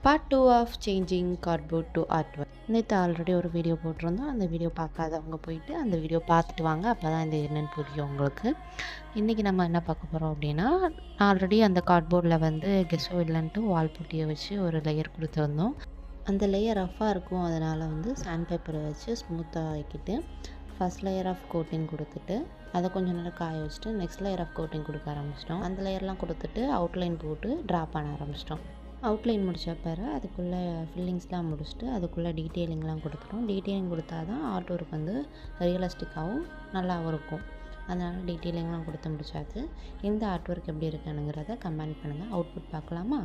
Part 2 of changing cardboard to art work. நேற்று already ஒரு video போட்டிருந்தோம். அந்த வீடியோ பார்க்காதவங்க போயிட்டு அந்த வீடியோ பார்த்துட்டு வாங்க. அப்போ தான் இது என்னென்னு புரியும் உங்களுக்கு. இன்றைக்கி நம்ம என்ன பார்க்க போகிறோம் அப்படின்னா, ஆல்ரெடி அந்த கார்ட்போர்டில் வந்து கெஸ்ஸோ இல்லைன்ட்டு வால் புட்டியை வச்சு ஒரு லேயர் கொடுத்துருந்தோம். அந்த லேயர் ரஃப்பாக இருக்கும், அதனால் வந்து சாண்ட் பேப்பரை வச்சு ஸ்மூத்தாக ஆக்கிட்டு ஃபஸ்ட் லேயர் ஆஃப் கோட்டிங் கொடுத்துட்டு அதை கொஞ்சம் நேரம் காய வச்சுட்டு நெக்ஸ்ட் லேயர் ஆஃப் கோட்டிங் கொடுக்க ஆரம்பிச்சிட்டோம். அந்த லேயர்லாம் கொடுத்துட்டு அவுட்லைன் போட்டு ட்ரா பண்ண ஆரம்பிச்சிட்டோம். அவுட்லைன் முடித்த பிறகு அதுக்குள்ளே ஃபில்லிங்ஸ்லாம் முடிச்சுட்டு அதுக்குள்ளே டீட்டெயிலிங்லாம் கொடுத்துட்டோம். டீட்டெயிலிங் கொடுத்தா தான் ஆர்ட் ஒர்க் வந்து ரியலிஸ்டிக்காகவும் நல்லாவும் இருக்கும். அதனால் டீட்டெயிலிங்லாம் கொடுத்து முடிச்சாச்சு. இந்த ஆர்ட் ஒர்க் எப்படி இருக்குங்கிறத கமெண்ட் பண்ணுங்கள். அவுட்புட் பார்க்கலாமா?